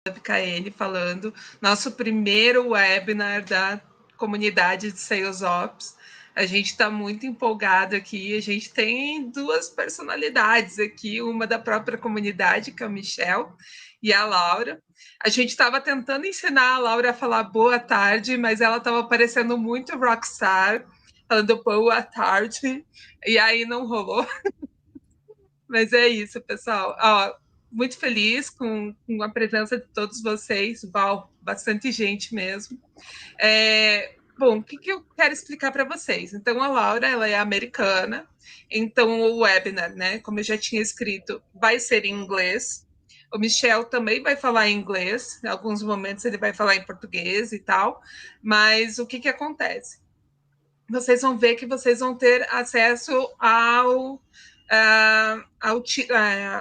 KN falando, nosso primeiro webinar da comunidade de Sales Ops. A gente está muito empolgado aqui, a gente tem duas personalidades aqui, uma da própria comunidade, que é o Michel, e a Laura. A gente estava tentando ensinar a Laura a falar boa tarde, mas ela estava parecendo muito rockstar, falando boa tarde, e aí não rolou. Mas é isso, pessoal. Ó, muito feliz com a presença de todos vocês, bastante gente mesmo. Bom, o que eu quero explicar para vocês? Então, a Laura, ela é americana, então o webinar, né, como eu já tinha escrito, vai ser em inglês. O Michel também vai falar em inglês, em alguns momentos ele vai falar em português e tal, mas o que acontece? Vocês vão ver que vocês vão ter acesso a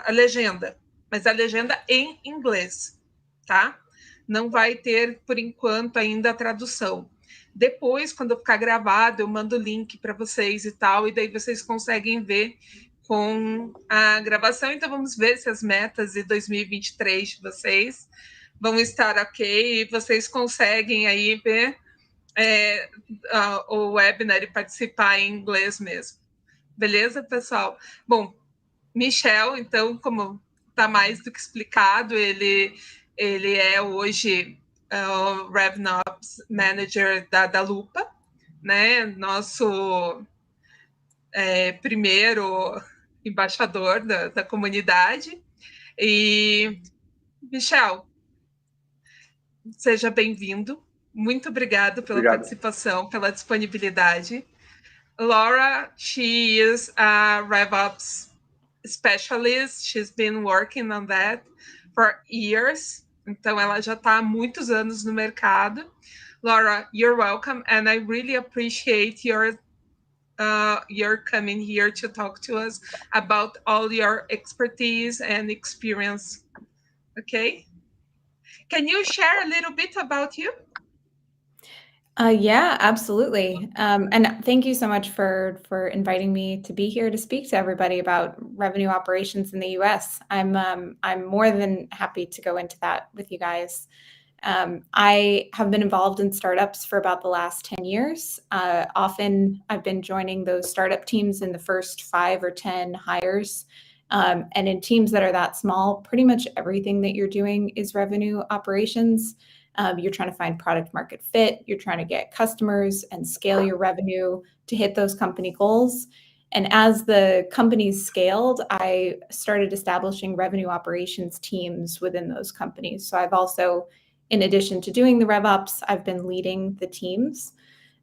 legenda, mas a legenda em inglês, tá? Não vai ter, por enquanto, ainda a tradução. Depois, quando ficar gravado, eu mando o link para vocês e tal, e daí vocês conseguem ver com a gravação. Então, vamos ver se as metas de 2023 de vocês vão estar ok, e vocês conseguem aí ver o webinar e participar em inglês mesmo. Beleza, pessoal? Bom, Michel, então, como está mais do que explicado, ele é hoje o RevOps Manager da Lupa, né? Nosso primeiro embaixador da comunidade. E, Michel, seja bem-vindo. Muito obrigado pela participação, pela disponibilidade. Laura, she is a RevOps specialist. She's been working on that for years. Então, ela já está há muitos anos no mercado. Laura, you're welcome, and I really appreciate your coming here to talk to us about all your expertise and experience. Okay? Can you share a little bit about you? Yeah, absolutely. And thank you so much for inviting me to be here to speak to everybody about revenue operations in the US. I'm more than happy to go into that with you guys. I have been involved in startups for about the last 10 years. Often I've been joining those startup teams in the first 5 or 10 hires. And in teams that are that small, pretty much everything that you're doing is revenue operations. You're trying to find product market fit, you're trying to get customers and scale your revenue to hit those company goals. And as the companies scaled, I started establishing revenue operations teams within those companies. So I've also, in addition to doing the RevOps, I've been leading the teams.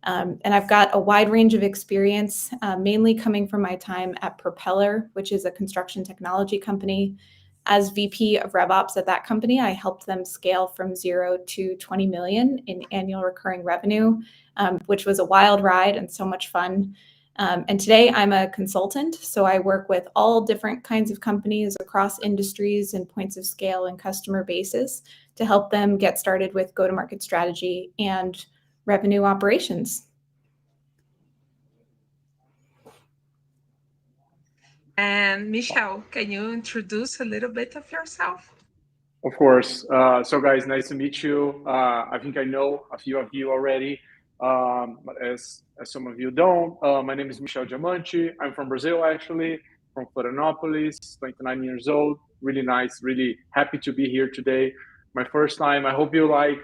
And I've got a wide range of experience, mainly coming from my time at Propeller, which is a construction technology company. As VP of RevOps at that company, I helped them scale from 0 to 20 million in annual recurring revenue, which was a wild ride and so much fun. And today I'm a consultant, so I work with all different kinds of companies across industries and points of scale and customer bases to help them get started with go-to-market strategy and revenue operations. And Michel, can you introduce a little bit of yourself? Of course. So guys, nice to meet you. I think I know a few of you already, but as some of you don't, my name is Michel Diamante. I'm from Brazil, actually, from Florianopolis, 29 years old. Really nice, really happy to be here today. My first time. I hope you like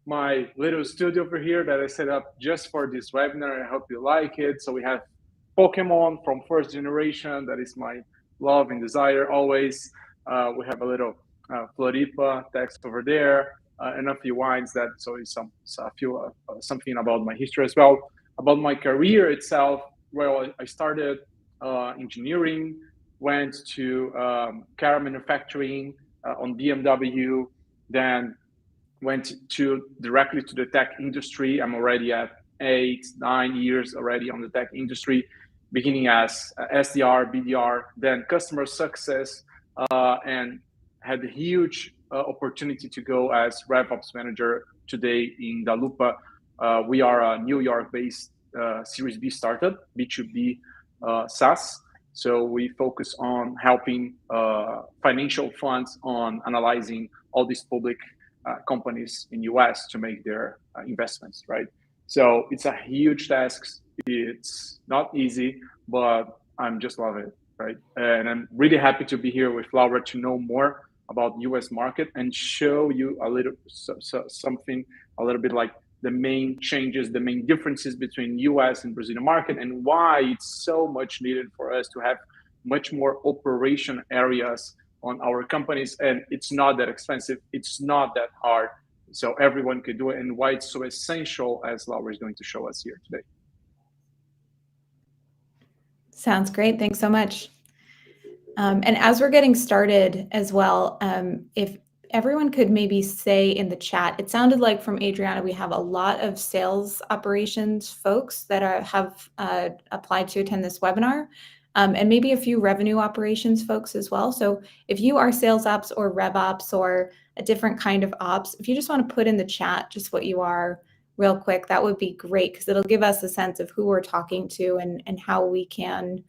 my little studio over here that I set up just for this webinar. I hope you like it. So we have Pokemon from first generation. That is my love and desire always. We have a little Floripa text over there, and a few wines. That so is something about my history as well. About my career itself, well, I started engineering, went to car manufacturing on BMW, then went directly to the tech industry. I'm already at 8-9 years already on the tech industry, beginning as SDR, BDR, then customer success, and had a huge opportunity to go as RevOps manager today in La Lupa. We are a New York-based Series B startup, B2B SaaS. So we focus on helping financial funds on analyzing all these public companies in US to make their investments, right? So it's a huge task. It's not easy, but I'm just loving it, right? And I'm really happy to be here with Laura to know more about US market and show you a little something a little bit like the main changes, the main differences between US and Brazilian market, and why it's so much needed for us to have much more operation areas on our companies. And it's not that expensive, it's not that hard, so everyone could do it, and why it's so essential, as Laura is going to show us here today. Sounds great. Thanks so much. And as we're getting started as well, if everyone could maybe say in the chat, it sounded like from Adriana, we have a lot of sales operations folks that have applied to attend this webinar, and maybe a few revenue operations folks as well. So if you are sales ops or RevOps or a different kind of ops, if you just want to put in the chat just what you are real quick, that would be great, because it'll give us a sense of who we're talking to and how we can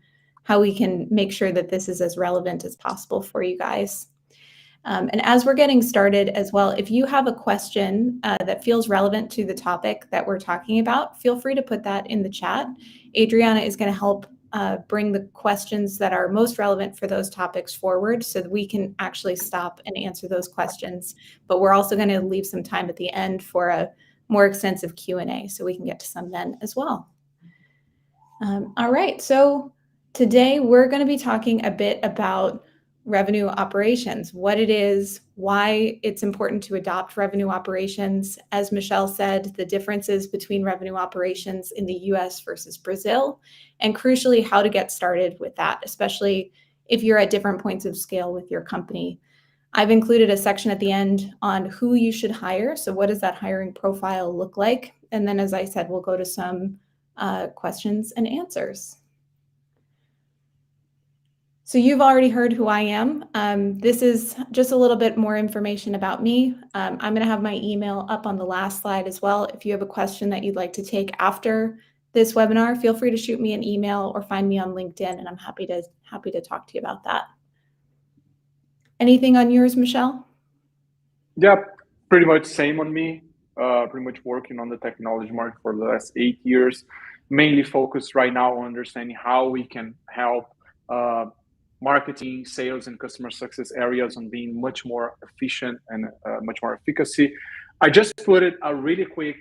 make sure that this is as relevant as possible for you guys. And as we're getting started as well, if you have a question that feels relevant to the topic that we're talking about, feel free to put that in the chat. Adriana is going to help bring the questions that are most relevant for those topics forward so that we can actually stop and answer those questions. But we're also going to leave some time at the end for a more extensive Q&A, so we can get to some then as well. All right, so today we're going to be talking a bit about revenue operations, what it is, why it's important to adopt revenue operations. As Michel said, the differences between revenue operations in the US versus Brazil, and crucially, how to get started with that, especially if you're at different points of scale with your company. I've included a section at the end on who you should hire. So what does that hiring profile look like? And then, as I said, we'll go to some questions and answers. So you've already heard who I am. This is just a little bit more information about me. I'm going to have my email up on the last slide as well. If you have a question that you'd like to take after this webinar, feel free to shoot me an email or find me on LinkedIn, and I'm happy to talk to you about that. Anything on yours, Michel? Yeah, pretty much same on me. Pretty much working on the technology market for the last 8 years, mainly focused right now on understanding how we can help marketing, sales, and customer success areas on being much more efficient and much more efficacy. I just put it a really quick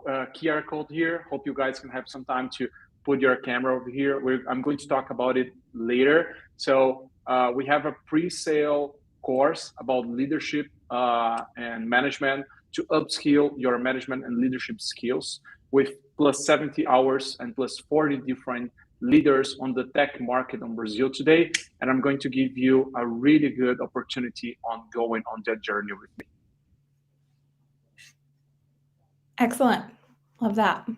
QR code here. Hope you guys can have some time to put your camera over here. I'm going to talk about it later. So we have a pre-sale course about leadership and management to upskill your management and leadership skills with plus 70 hours and plus 40 different leaders on the tech market in Brazil today. And I'm going to give you a really good opportunity on going on that journey with me. Excellent. Love that.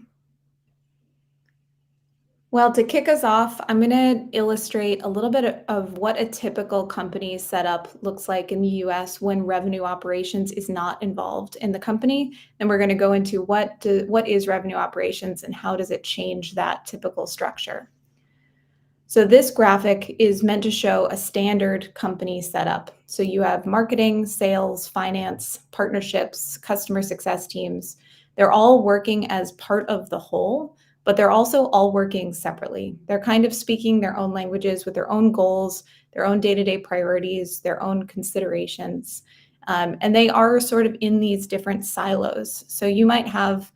Well, to kick us off, I'm going to illustrate a little bit of what a typical company setup looks like in the US when revenue operations is not involved in the company. And we're going to go into what is revenue operations and how does it change that typical structure. So this graphic is meant to show a standard company setup. So you have marketing, sales, finance, partnerships, customer success teams. They're all working as part of the whole, but they're also all working separately. They're kind of speaking their own languages with their own goals, their own day-to-day priorities, their own considerations. And they are sort of in these different silos. So you might have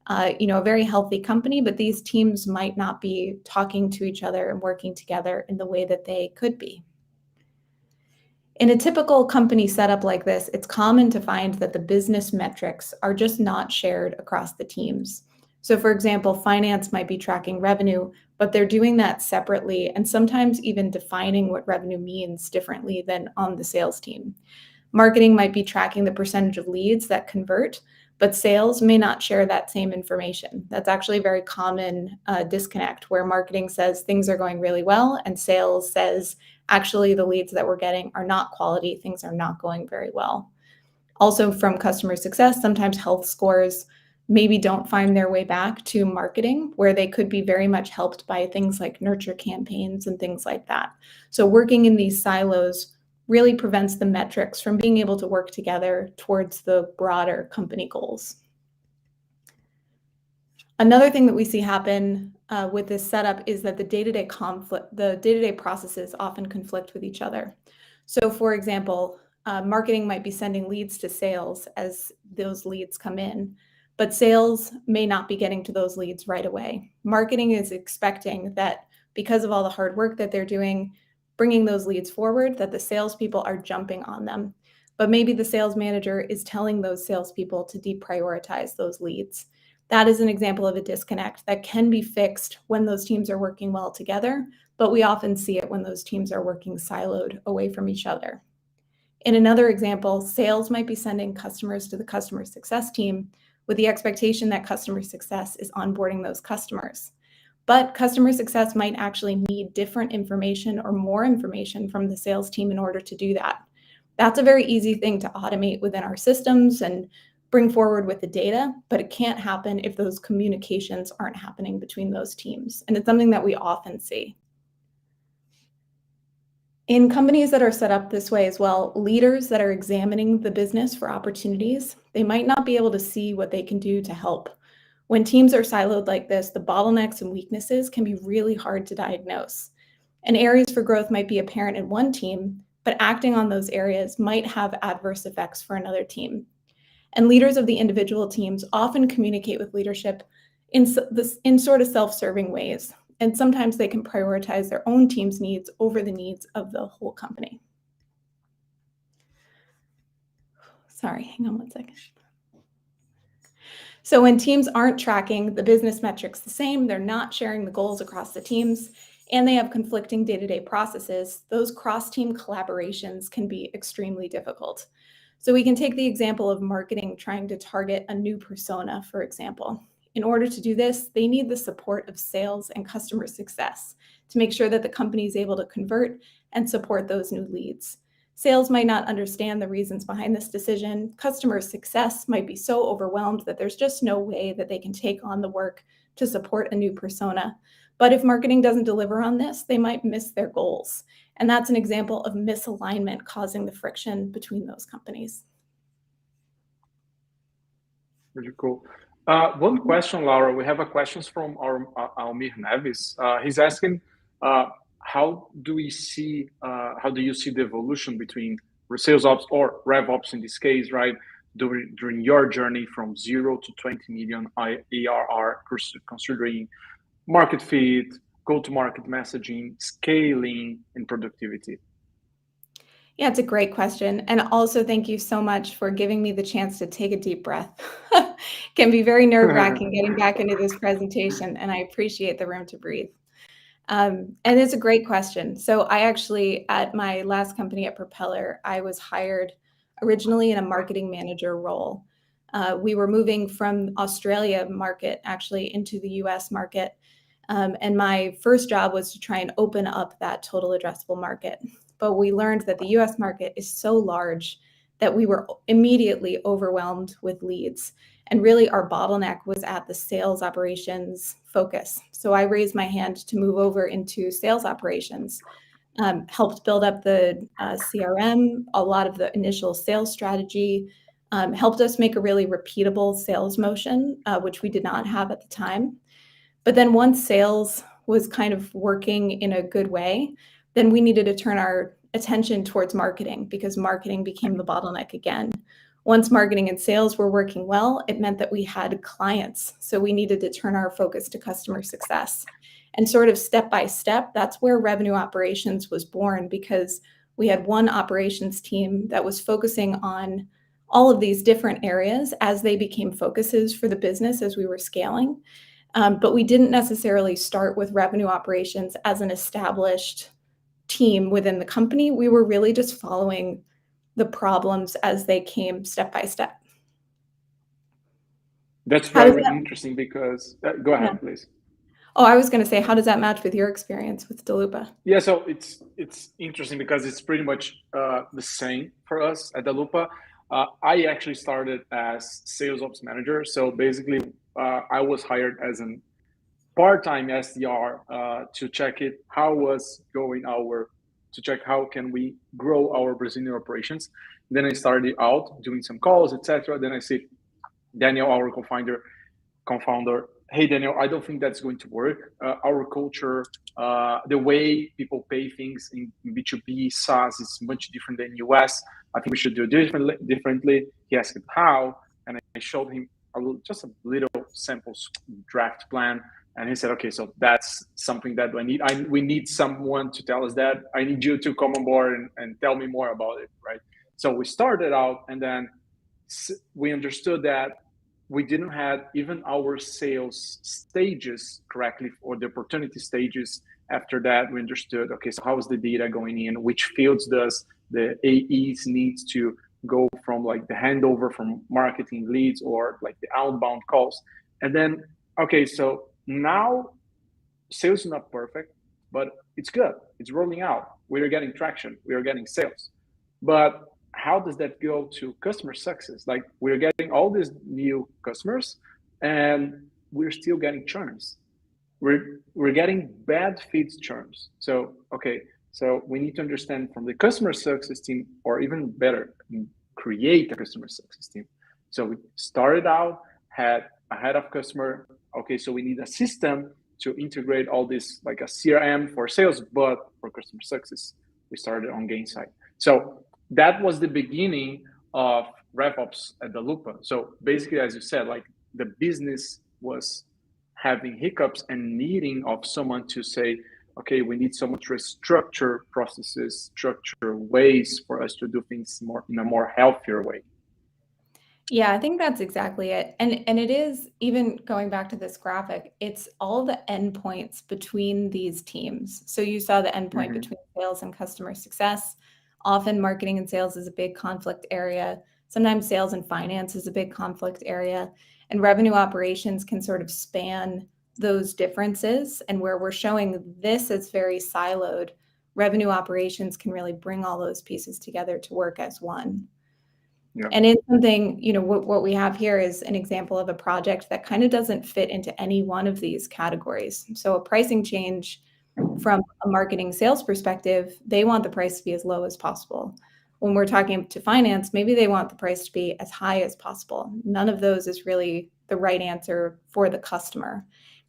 a very healthy company, but these teams might not be talking to each other and working together in the way that they could be. In a typical company setup like this, it's common to find that the business metrics are just not shared across the teams. So for example, finance might be tracking revenue, but they're doing that separately and sometimes even defining what revenue means differently than on the sales team. Marketing might be tracking the percentage of leads that convert, but sales may not share that same information. That's actually a very common disconnect where marketing says things are going really well and sales says, actually the leads that we're getting are not quality, things are not going very well. Also from customer success, sometimes health scores maybe don't find their way back to marketing, where they could be very much helped by things like nurture campaigns and things like that. So working in these silos really prevents the metrics from being able to work together towards the broader company goals. Another thing that we see happen with this setup is that the day-to-day processes often conflict with each other. So for example, marketing might be sending leads to sales as those leads come in, but sales may not be getting to those leads right away. Marketing is expecting that because of all the hard work that they're doing, bringing those leads forward, that the salespeople are jumping on them. But maybe the sales manager is telling those salespeople to deprioritize those leads. That is an example of a disconnect that can be fixed when those teams are working well together, but we often see it when those teams are working siloed away from each other. In another example, sales might be sending customers to the customer success team with the expectation that customer success is onboarding those customers. But customer success might actually need different information or more information from the sales team in order to do that. That's a very easy thing to automate within our systems and bring forward with the data, but it can't happen if those communications aren't happening between those teams. And it's something that we often see. In companies that are set up this way as well, leaders that are examining the business for opportunities, they might not be able to see what they can do to help. When teams are siloed like this, the bottlenecks and weaknesses can be really hard to diagnose. And areas for growth might be apparent in one team, but acting on those areas might have adverse effects for another team. And leaders of the individual teams often communicate with leadership in sort of self-serving ways. And sometimes they can prioritize their own team's needs over the needs of the whole company. Sorry, hang on one second. So when teams aren't tracking the business metrics the same, they're not sharing the goals across the teams, and they have conflicting day-to-day processes, those cross-team collaborations can be extremely difficult. So we can take the example of marketing trying to target a new persona, for example. In order to do this, they need the support of sales and customer success to make sure that the company is able to convert and support those new leads. Sales might not understand the reasons behind this decision. Customer success might be so overwhelmed that there's just no way that they can take on the work to support a new persona. But if marketing doesn't deliver on this, they might miss their goals. And that's an example of misalignment causing the friction between those companies. Really cool. One question, Laura. We have a question from our Almir Neves. He's asking, how do you see the evolution between sales ops or RevOps in this case, right? During your journey from 0 to 20 million ARR, considering market fit, go-to-market messaging, scaling, and productivity? Yeah, it's a great question. And also thank you so much for giving me the chance to take a deep breath. Can be very nerve-wracking getting back into this presentation, and I appreciate the room to breathe. And it's a great question. So I actually, at my last company at Propeller, I was hired originally in a marketing manager role. We were moving from Australia market actually into the US market. And my first job was to try and open up that total addressable market. But we learned that the US market is so large that we were immediately overwhelmed with leads. And really our bottleneck was at the sales operations focus. So I raised my hand to move over into sales operations, helped build up the CRM, a lot of the initial sales strategy, helped us make a really repeatable sales motion, which we did not have at the time. But then once sales was kind of working in a good way, then we needed to turn our attention towards marketing because marketing became the bottleneck again. Once marketing and sales were working well, it meant that we had clients. So we needed to turn our focus to customer success. And sort of step by step, that's where revenue operations was born, because we had one operations team that was focusing on all of these different areas as they became focuses for the business as we were scaling. But we didn't necessarily start with revenue operations as an established team within the company. We were really just following the problems as they came step by step. That's very interesting because, go ahead, please. Oh, I was going to say, how does that match with your experience with Dalupa? Yeah, so it's interesting because it's pretty much the same for us at Dalupa. I actually started as sales ops manager. So basically, I was hired as an part-time SDR to check it how was going to check how can we grow our Brazilian operations. Then I started out doing some calls, etc. Then I said, Daniel, our co-founder, hey Daniel, I don't think that's going to work. Our culture, the way people pay things in B2B SaaS is much different than US. I think we should do it differently. He asked how, and I showed him just a little sample draft plan. And he said, okay, so that's something that we need someone to tell us that. I need you to come on board and tell me more about it, right? So we started out, and then we understood that we didn't have even our sales stages correctly, or the opportunity stages. After that, we understood, okay, so how is the data going in? Which fields does the AEs needs to go from, like the handover from marketing leads or like the outbound calls? And then, okay, so now sales is not perfect, but it's good. It's rolling out. We are getting traction. We are getting sales. But how does that go to customer success? Like, we're getting all these new customers and we're still getting churns. We're getting bad feeds churns. So, okay, so we need to understand from the customer success team, or even better, create a customer success team. So we started out, had a head of customer. Okay, so we need a system to integrate all this, like a CRM for sales, but for customer success, we started on gain side. So that was the beginning of RevOps at the Lupa. So basically, as you said, like the business was having hiccups and needing of someone to say, okay, we need someone to structure processes, structure ways for us to do things more in a more healthier way. Yeah, I think that's exactly it. And it is, even going back to this graphic, it's all the endpoints between these teams. So you saw the endpoint between sales and customer success. Often marketing and sales is a big conflict area. Sometimes sales and finance is a big conflict area. And revenue operations can sort of span those differences. And where we're showing this as very siloed, revenue operations can really bring all those pieces together to work as one. Yeah. And it's something, what we have here is an example of a project that kind of doesn't fit into any one of these categories. So a pricing change from a marketing sales perspective, they want the price to be as low as possible. When we're talking to finance, maybe they want the price to be as high as possible. None of those is really the right answer for the customer.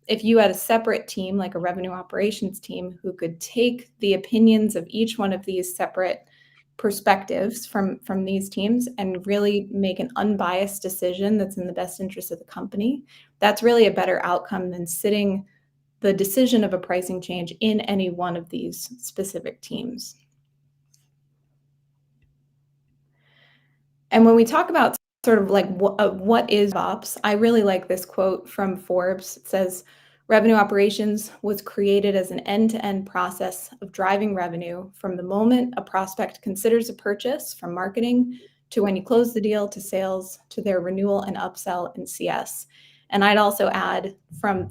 If you had a separate team, like a revenue operations team, who could take the opinions of each one of these separate perspectives from these teams and really make an unbiased decision that's in the best interest of the company, that's really a better outcome than sitting the decision of a pricing change in any one of these specific teams. And when we talk about sort of like what is RevOps, I really like this quote from Forbes. It says, revenue operations was created as an end-to-end process of driving revenue from the moment a prospect considers a purchase, from marketing to when you close the deal, to sales, to their renewal and upsell in CS. And I'd also add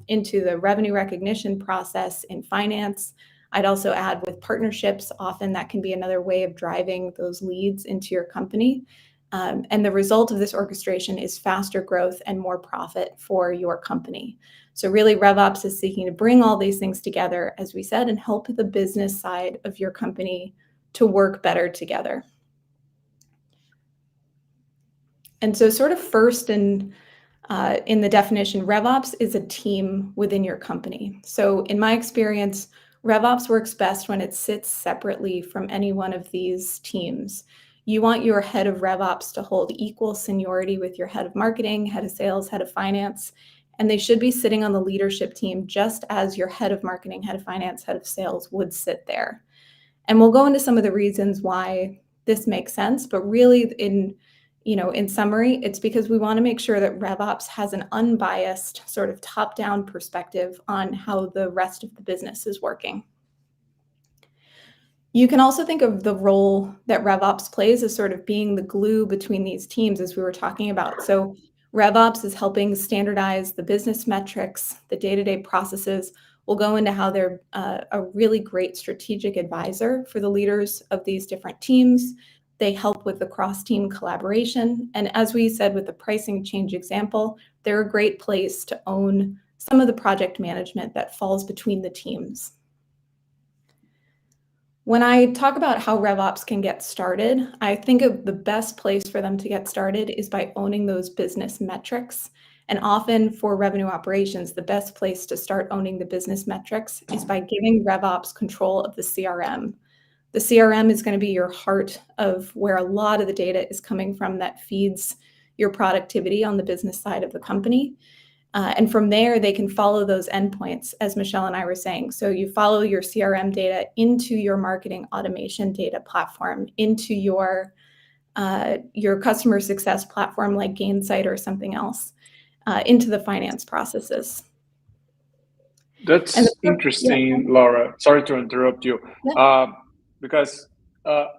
into the revenue recognition process in finance. I'd also add with partnerships. Often that can be another way of driving those leads into your company. And the result of this orchestration is faster growth and more profit for your company. So really, RevOps is seeking to bring all these things together, as we said, and help the business side of your company to work better together. And so sort of first in the definition, RevOps is a team within your company. So in my experience, RevOps works best when it sits separately from any one of these teams. You want your head of RevOps to hold equal seniority with your head of marketing, head of sales, head of finance, and they should be sitting on the leadership team just as your head of marketing, head of finance, head of sales would sit there. And we'll go into some of the reasons why this makes sense, but really in summary, it's because we want to make sure that RevOps has an unbiased sort of top-down perspective on how the rest of the business is working. You can also think of the role that RevOps plays as sort of being the glue between these teams, as we were talking about. So RevOps is helping standardize the business metrics, the day-to-day processes. We'll go into how they're a really great strategic advisor for the leaders of these different teams. They help with the cross-team collaboration. And as we said with the pricing change example, they're a great place to own some of the project management that falls between the teams. When I talk about how RevOps can get started, I think of the best place for them to get started is by owning those business metrics. And often for revenue operations, the best place to start owning the business metrics is by giving RevOps control of the CRM. The CRM is going to be your heart of where a lot of the data is coming from that feeds your productivity on the business side of the company. And from there, they can follow those endpoints, as Michelle and I were saying. So you follow your CRM data into your marketing automation data platform, into your customer success platform like Gainsight or something else, into the finance processes. That's interesting, yeah. Laura. Sorry to interrupt you. Yeah. Because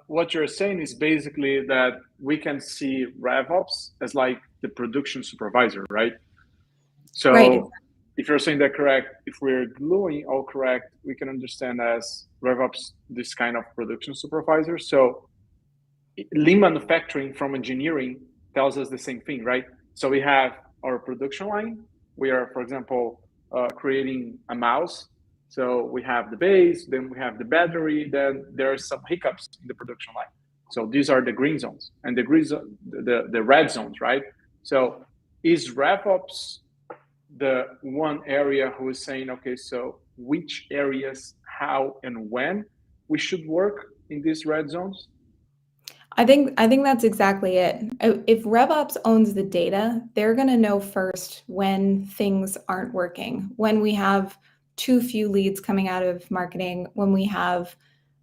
what you're saying is basically that we can see RevOps as like the production supervisor, right? So right. If you're saying that correct, if we're gluing all correct, we can understand as RevOps this kind of production supervisor. So lean manufacturing from engineering tells us the same thing, right? So we have our production line. We are, for example, creating a mouse. So we have the base, then we have the battery, then there are some hiccups in the production line. So these are the green zones and the red zones, right? So is RevOps the one area who is saying, okay, so which areas, how and when we should work in these red zones? I think that's exactly it. If RevOps owns the data, they're going to know first when things aren't working, when we have too few leads coming out of marketing, when we have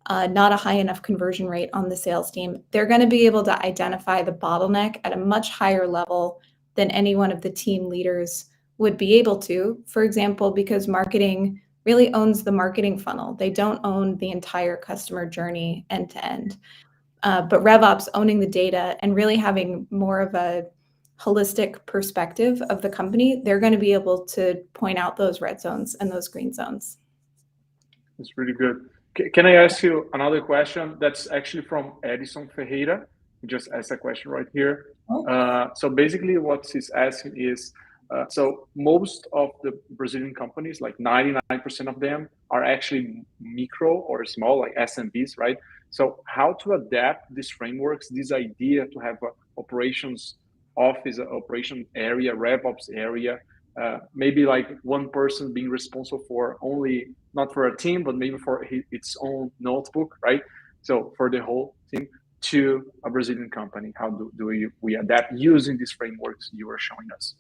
not a high enough conversion rate on the sales team. They're going to be able to identify the bottleneck at a much higher level than any one of the team leaders would be able to, for example, because marketing really owns the marketing funnel. They don't own the entire customer journey end to end. But RevOps owning the data and really having more of a holistic perspective of the company, they're going to be able to point out those red zones and those green zones. That's really good. Can I ask you another question? That's actually from Edison Ferreira. He just asked a question right here. So basically what he's asking is, so most of the Brazilian companies, like 99% of them, are actually micro or small, like SMBs, right? So how to adapt these frameworks, this idea to have operations office, operation area, RevOps area, maybe like one person being responsible for only, not for a team, but maybe for its own notebook, right? So for the whole team to a Brazilian company, how do we adapt using these frameworks you were showing us?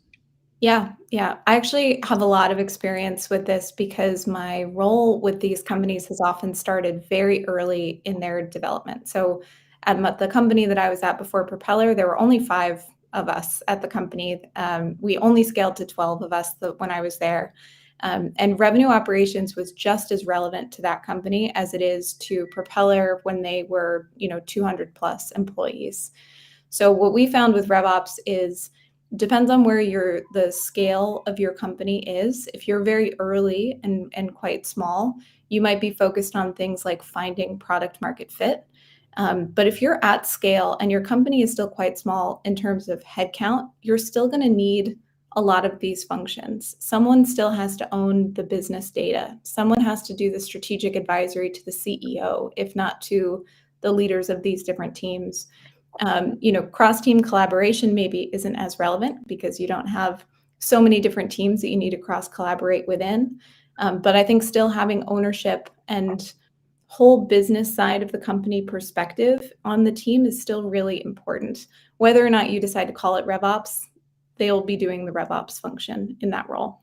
Yeah. I actually have a lot of experience with this because my role with these companies has often started very early in their development. So at the company that I was at before Propeller, there were only 5 of us at the company. We only scaled to 12 of us when I was there. And revenue operations was just as relevant to that company as it is to Propeller when they were, 200 plus employees. So what we found with RevOps is depends on where the scale of your company is. If you're very early and quite small, you might be focused on things like finding product market fit. But if you're at scale and your company is still quite small in terms of headcount, you're still going to need a lot of these functions. Someone still has to own the business data. Someone has to do the strategic advisory to the CEO, if not to the leaders of these different teams. Cross-team collaboration maybe isn't as relevant because you don't have so many different teams that you need to cross-collaborate within. But I think still having ownership and whole business side of the company perspective on the team is still really important. Whether or not you decide to call it RevOps, they'll be doing the RevOps function in that role.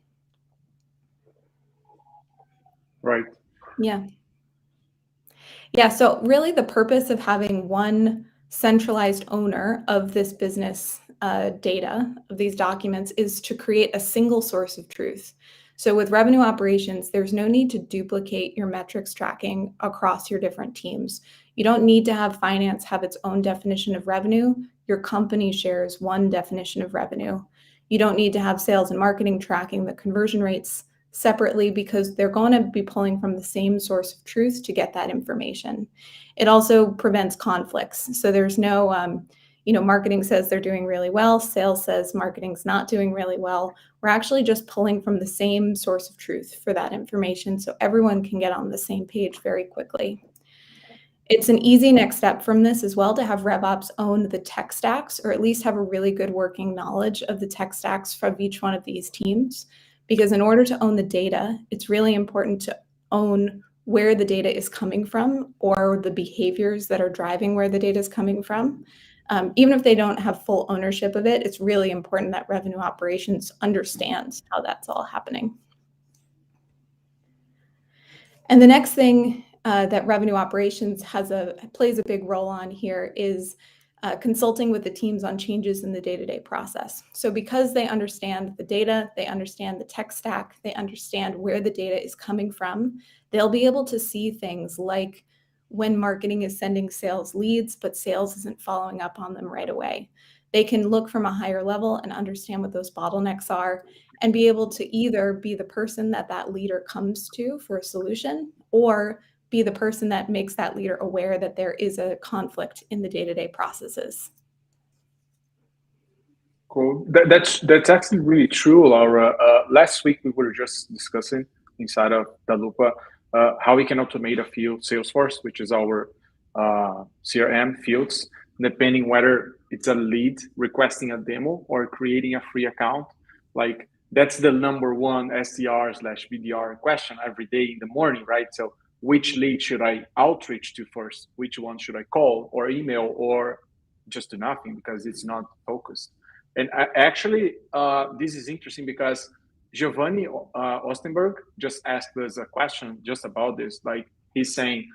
Right. Yeah. So really the purpose of having one centralized owner of this business data, of these documents, is to create a single source of truth. So with revenue operations, there's no need to duplicate your metrics tracking across your different teams. You don't need to have finance have its own definition of revenue. Your company shares one definition of revenue. You don't need to have sales and marketing tracking the conversion rates separately because they're going to be pulling from the same source of truth to get that information. It also prevents conflicts. So there's no, marketing says they're doing really well, sales says marketing's not doing really well. We're actually just pulling from the same source of truth for that information so everyone can get on the same page very quickly. It's an easy next step from this as well to have RevOps own the tech stacks, or at least have a really good working knowledge of the tech stacks from each one of these teams. Because in order to own the data, it's really important to own where the data is coming from or the behaviors that are driving where the data is coming from. Even if they don't have full ownership of it, it's really important that revenue operations understands how that's all happening. And the next thing that revenue operations plays a big role on here is consulting with the teams on changes in the day-to-day process. So because they understand the data, they understand the tech stack, they understand where the data is coming from, they'll be able to see things like when marketing is sending sales leads, but sales isn't following up on them right away. They can look from a higher level and understand what those bottlenecks are and be able to either be the person that leader comes to for a solution, or be the person that makes that leader aware that there is a conflict in the day-to-day processes. Cool. That's actually really true, Laura. Last week we were just discussing inside of Dalupa how we can automate a field, Salesforce, which is our CRM fields, depending whether it's a lead requesting a demo or creating a free account. Like that's the number one SDR/BDR question every day in the morning, right? So which lead should I outreach to first? Which one should I call or email or just do nothing because it's not focused? And actually, this is interesting because Giovanni Ostenberg just asked us a question just about this. Like he's saying,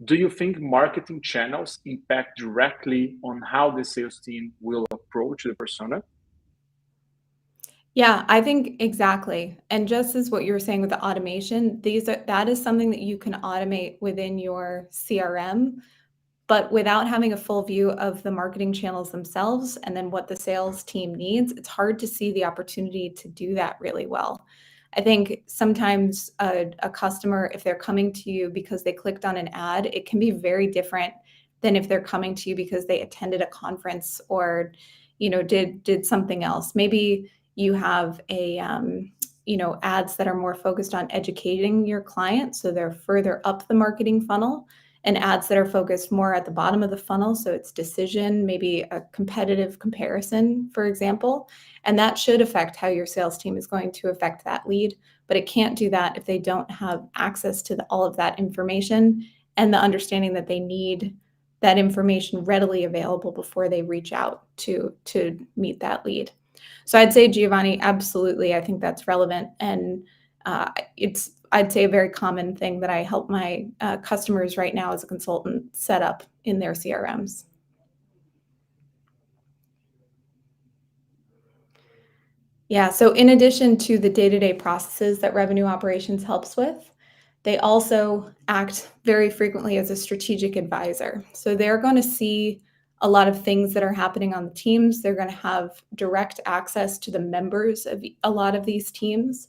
do you think marketing channels impact directly on how the sales team will approach the persona? Yeah, I think exactly. And just as what you were saying with the automation, that is something that you can automate within your CRM, but without having a full view of the marketing channels themselves and then what the sales team needs, it's hard to see the opportunity to do that really well. I think sometimes a customer, if they're coming to you because they clicked on an ad, it can be very different than if they're coming to you because they attended a conference or, did something else. Maybe you have ads that are more focused on educating your client, so they're further up the marketing funnel, and ads that are focused more at the bottom of the funnel, so it's decision, maybe a competitive comparison, for example, and that should affect how your sales team is going to affect that lead, but it can't do that if they don't have access to all of that information and the understanding that they need that information readily available before they reach out to meet that lead. So I'd say, Giovanni, absolutely. I think that's relevant. And it's, I'd say, a very common thing that I help my customers right now as a consultant set up in their CRMs. Yeah, so in addition to the day-to-day processes that revenue operations helps with, they also act very frequently as a strategic advisor. So they're going to see a lot of things that are happening on the teams. They're going to have direct access to the members of a lot of these teams.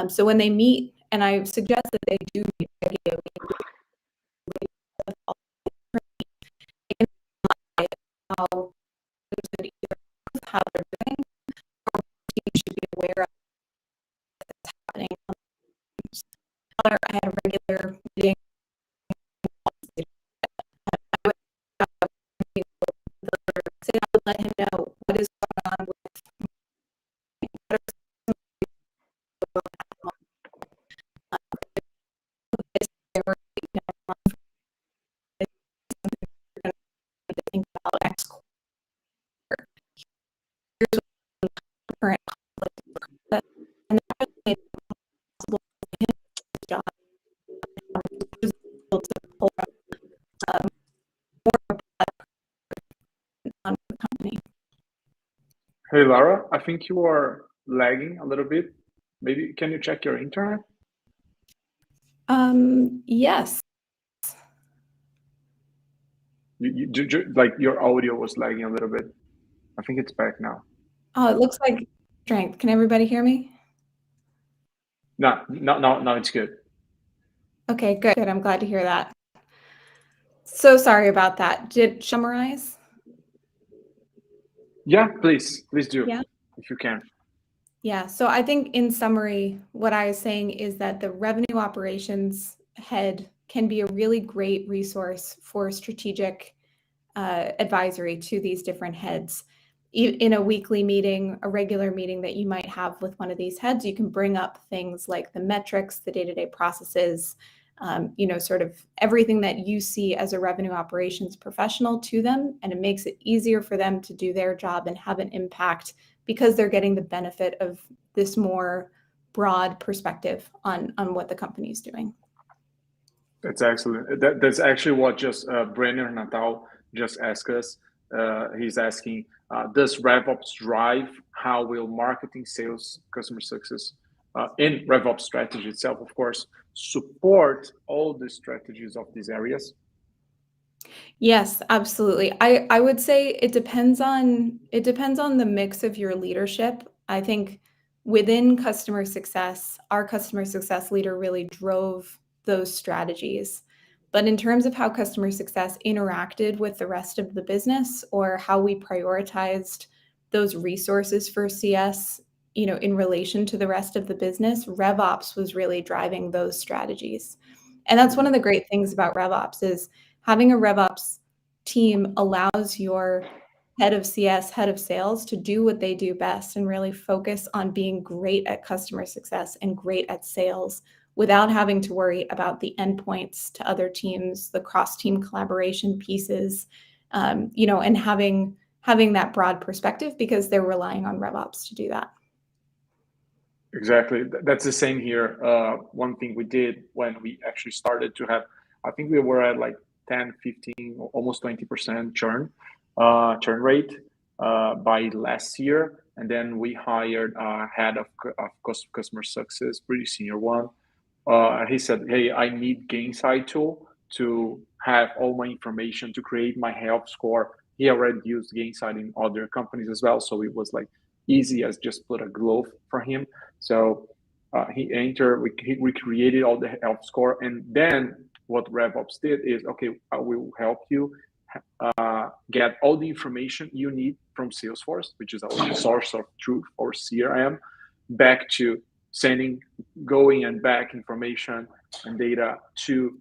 So when they meet, and I suggest that they do meet regularly, how they're doing, or teams should be aware of what's happening. I had a regular meeting. I would let him know what is going on with think about next quarter. Here's what the current conflict, and that really made it possible for him to do his job to pull more on the company. Hey, Laura, I think you are lagging a little bit. Maybe can you check your internet? Yes. Like your audio was lagging a little bit. I think it's back now. Oh, it looks like strength. Can everybody hear me? No, it's good. Okay, good. I'm glad to hear that. So sorry about that. Did summarize? Yeah, please do, Yeah. if you can. Yeah. So I think in summary, what I was saying is that the revenue operations head can be a really great resource for strategic advisory to these different heads. In a weekly meeting, a regular meeting that you might have with one of these heads, you can bring up things like the metrics, the day-to-day processes, sort of everything that you see as a revenue operations professional to them, and it makes it easier for them to do their job and have an impact because they're getting the benefit of this more broad perspective on what the company is doing. That's excellent. That's actually what just Brenner Natal just asked us. He's asking, does RevOps drive how will marketing, sales, customer success, in RevOps strategy itself, of course, support all the strategies of these areas? Yes, absolutely. I would say it depends on the mix of your leadership. I think within customer success, our customer success leader really drove those strategies. But in terms of how customer success interacted with the rest of the business or how we prioritized those resources for CS, in relation to the rest of the business, RevOps was really driving those strategies. And that's one of the great things about RevOps is having a RevOps team allows your head of CS, head of sales to do what they do best and really focus on being great at customer success and great at sales without having to worry about the endpoints to other teams, the cross-team collaboration pieces, and having that broad perspective because they're relying on RevOps to do that. Exactly. That's the same here. One thing we did when we actually started to have, I think we were at like 10, 15, almost 20% churn rate by last year. And then we hired a head of customer success, pretty senior one. He said, hey, I need Gainsight tool to have all my information to create my health score. He already used Gainsight in other companies as well. So it was like easy as just put a glove for him. So he entered, we created all the health score. And then what RevOps did is, okay, I will help you get all the information you need from Salesforce, which is our source of truth or CRM, back to sending going and back information and data to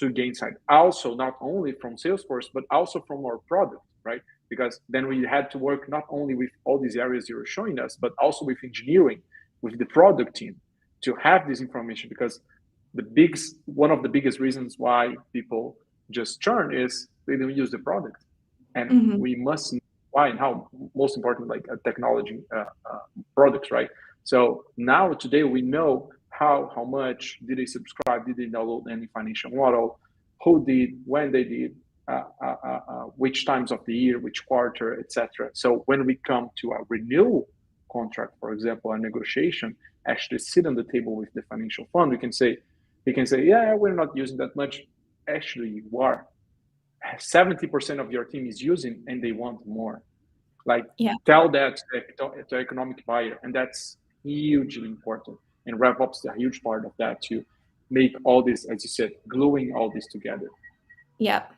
Gainsight. Also, not only from Salesforce, but also from our product, right? Because then we had to work not only with all these areas you were showing us, but also with engineering, with the product team to have this information. Because one of the biggest reasons why people just churn is they don't use the product. And we must know why and how. Most important, like technology products, right? So now today we know how much did they subscribe, did they download any financial model, who did, when they did, which times of the year, which quarter, etc. So when we come to a renewal contract, for example, a negotiation, actually sit on the table with the financial fund, we can say, yeah, we're not using that much. Actually, you are. 70% of your team is using, and they want more. Like, tell that to economic buyer, and that's hugely important. And RevOps is a huge part of that to make all this, as you said, gluing all this together. Yep.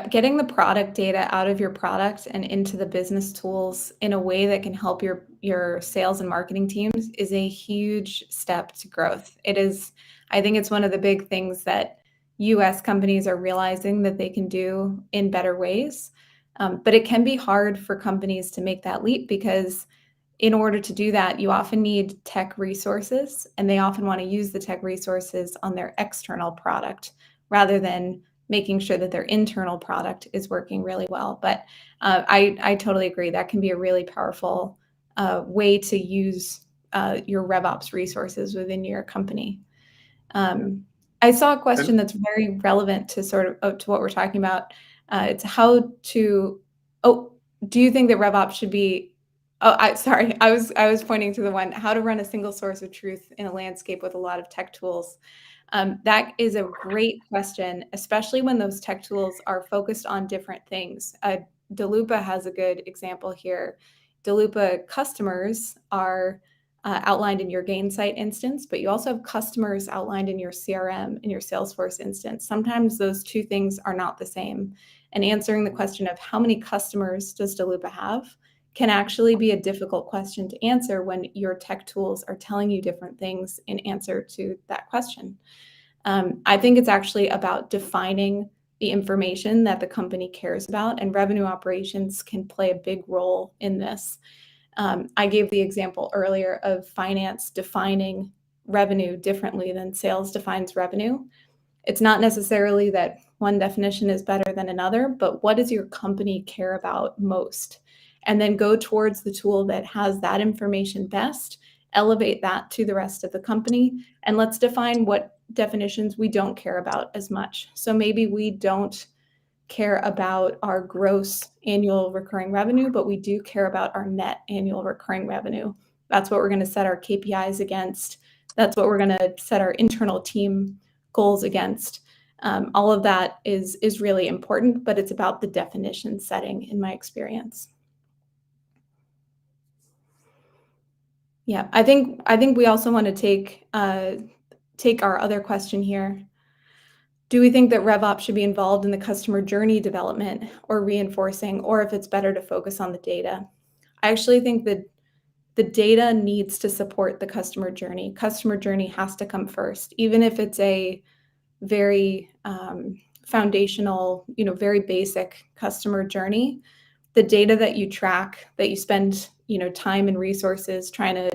Getting the product data out of your product and into the business tools in a way that can help your sales and marketing teams is a huge step to growth. It is, I think it's one of the big things that US companies are realizing that they can do in better ways. But it can be hard for companies to make that leap because in order to do that, you often need tech resources, and they often want to use the tech resources on their external product rather than making sure that their internal product is working really well. But I totally agree. That can be a really powerful way to use your RevOps resources within your company. I saw a question that's very relevant to sort of to what we're talking about. It's how to. Do you think that RevOps should be? Sorry, I was pointing to the one how to run a single source of truth in a landscape with a lot of tech tools. That is a great question, especially when those tech tools are focused on different things. Dalupa has a good example here. Dalupa customers are outlined in your Gainsight instance, but you also have customers outlined in your CRM, in your Salesforce instance. Sometimes those two things are not the same. And answering the question of how many customers does Dalupa have can actually be a difficult question to answer when your tech tools are telling you different things in answer to that question. I think it's actually about defining the information that the company cares about, and revenue operations can play a big role in this. I gave the example earlier of finance defining revenue differently than sales defines revenue. It's not necessarily that one definition is better than another, but what does your company care about most? And then go towards the tool that has that information best, elevate that to the rest of the company, and let's define what definitions we don't care about as much. So maybe we don't care about our gross annual recurring revenue, but we do care about our net annual recurring revenue. That's what we're going to set our KPIs against. That's what we're going to set our internal team goals against. All of that is really important, but it's about the definition setting in my experience. Yeah, I think we also want to take our other question here. Do we think that RevOps should be involved in the customer journey development or reinforcing, or if it's better to focus on the data? I actually think that the data needs to support the customer journey. Customer journey has to come first, even if it's a very foundational, very basic customer journey. The data that you track, that you spend, time and resources trying to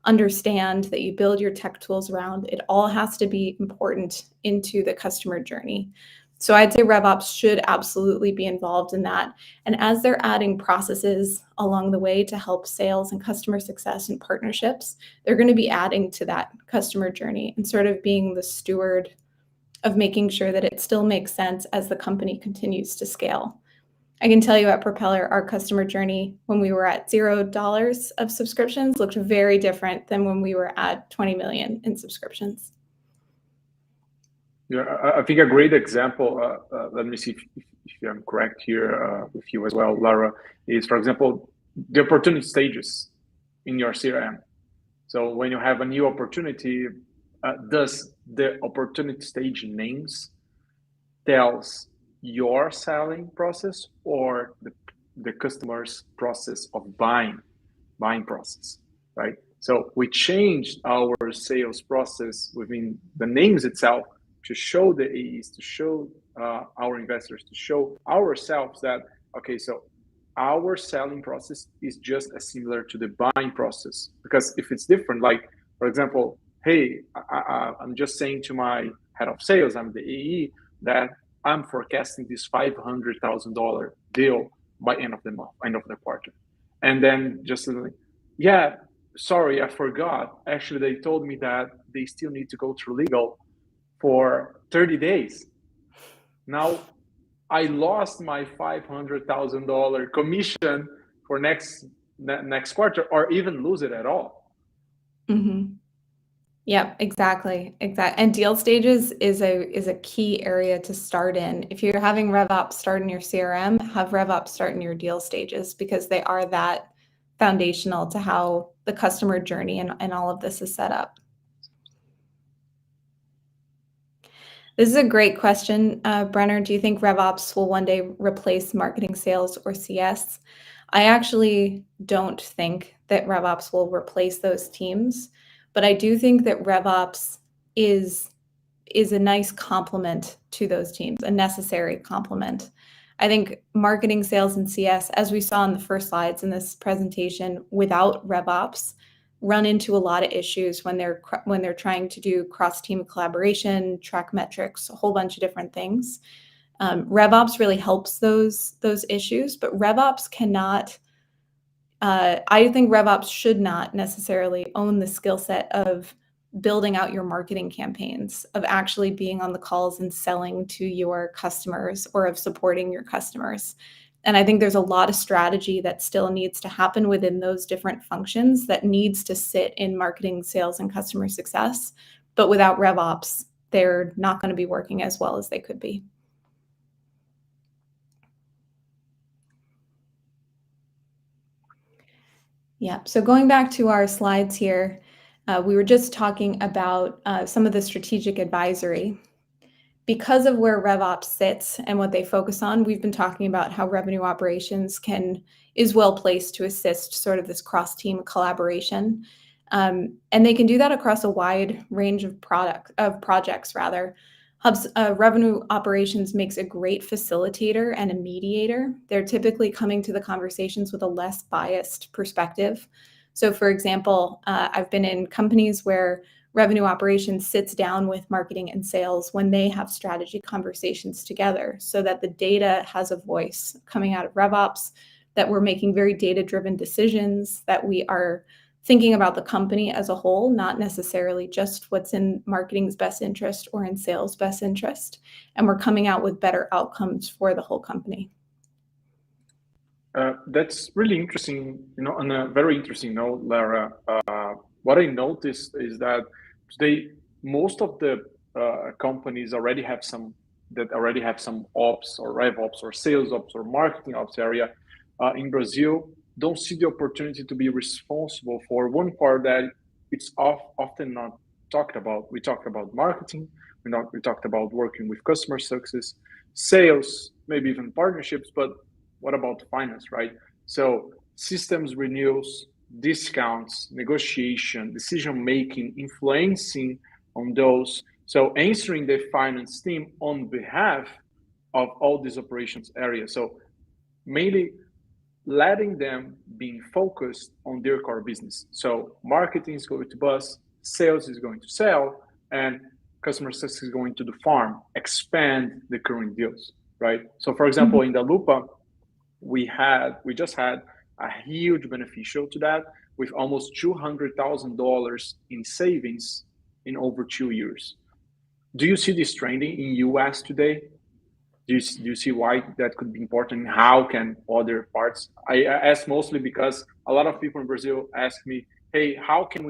understand, that you build your tech tools around, it all has to be important into the customer journey. So I'd say RevOps should absolutely be involved in that. And as they're adding processes along the way to help sales and customer success and partnerships, they're going to be adding to that customer journey and sort of being the steward of making sure that it still makes sense as the company continues to scale. I can tell you at Propeller, our customer journey when we were at $0 of subscriptions looked very different than when we were at 20 million in subscriptions. Yeah, I think a great example, let me see if I'm correct here with you as well, Lara, is, for example, the opportunity stages in your CRM. So when you have a new opportunity, does the opportunity stage names tells your selling process or the customer's process of buying process, right? So we changed our sales process within the names itself to show the AEs, to show our investors, to show ourselves that, okay, so our selling process is just as similar to the buying process. Because if it's different, like, for example, hey, I'm just saying to my head of sales, I'm the AE, that I'm forecasting this $500,000 deal by end of the month, end of the quarter. And then just like, yeah, sorry, I forgot. Actually, they told me that they still need to go through legal for 30 days. Now, I lost my $500,000 commission for next quarter, or even lose it at all. Mm-hmm. Yeah, exactly. And deal stages is a key area to start in. If you're having RevOps start in your CRM, have RevOps start in your deal stages, because they are that foundational to how the customer journey and all of this is set up. This is a great question, Brenner. Do you think RevOps will one day replace marketing, sales, or CS? I actually don't think that RevOps will replace those teams. But I do think that RevOps is a nice complement to those teams, a necessary complement. I think marketing, sales, and CS, as we saw in the first slides in this presentation, without RevOps, run into a lot of issues when they're trying to do cross-team collaboration, track metrics, a whole bunch of different things. RevOps really helps those issues, but RevOps cannot. I think RevOps should not necessarily own the skill set of building out your marketing campaigns, of actually being on the calls and selling to your customers, or of supporting your customers. And I think there's a lot of strategy that still needs to happen within those different functions that needs to sit in marketing, sales, and customer success. But without RevOps, they're not going to be working as well as they could be. Yeah, so going back to our slides here, we were just talking about some of the strategic advisory. Because of where RevOps sits and what they focus on, we've been talking about how revenue operations is well placed to assist sort of this cross-team collaboration. And they can do that across a wide range of projects rather. Revenue operations makes a great facilitator and a mediator. They're typically coming to the conversations with a less biased perspective. So for example, I've been in companies where revenue operations sits down with marketing and sales when they have strategy conversations together so that the data has a voice coming out of RevOps, that we're making very data-driven decisions, that we are thinking about the company as a whole, not necessarily just what's in marketing's best interest or in sales' best interest. And we're coming out with better outcomes for the whole company. That's really interesting. On a very interesting note, Lara, what I noticed is that today most of the companies already have some ops or RevOps or sales ops or marketing ops area in Brazil. Don't see the opportunity to be responsible for one part that it's often not talked about. We talked about marketing, we talked about working with customer success, sales, maybe even partnerships, but what about finance, right? So systems renewals, discounts, negotiation, decision making, influencing on those. So answering the finance team on behalf of all these operations areas. So mainly letting them being focused on their core business. So marketing is going to bus, sales is going to sell, and customer success is going to the farm, expand the current deals, right? So for example, in the Lupa, we just had a huge beneficial to that with almost $200,000 in savings in over 2 years. Do you see this trending in US today? Do you see why that could be important? How can other parts? I ask mostly because a lot of people in Brazil ask me, hey, how can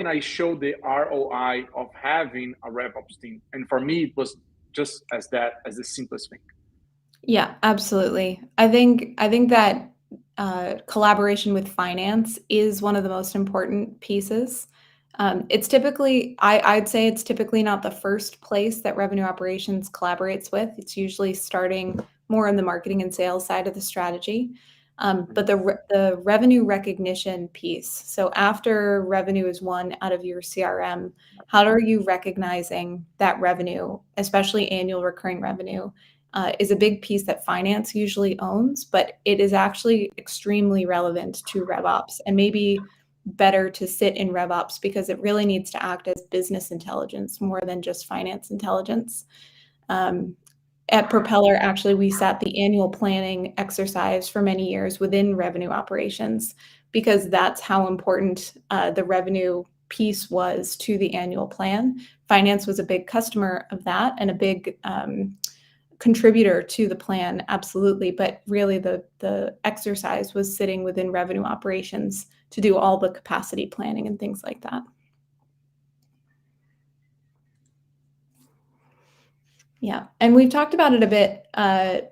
I show the ROI of having a RevOps team? And for me, it was just as the simplest thing. Yeah, absolutely. I think that collaboration with finance is one of the most important pieces. It's typically, I'd say it's typically not the first place that revenue operations collaborates with. It's usually starting more on the marketing and sales side of the strategy. But the revenue recognition piece. So after revenue is won out of your CRM, how are you recognizing that revenue, especially annual recurring revenue? Is a big piece that finance usually owns, but it is actually extremely relevant to RevOps and maybe better to sit in RevOps because it really needs to act as business intelligence more than just finance intelligence. At Propeller, actually, we sat the annual planning exercise for many years within revenue operations because that's how important the revenue piece was to the annual plan. Finance was a big customer of that and a big contributor to the plan, absolutely. But really the exercise was sitting within revenue operations to do all the capacity planning and things like that. Yeah, and we've talked about it a bit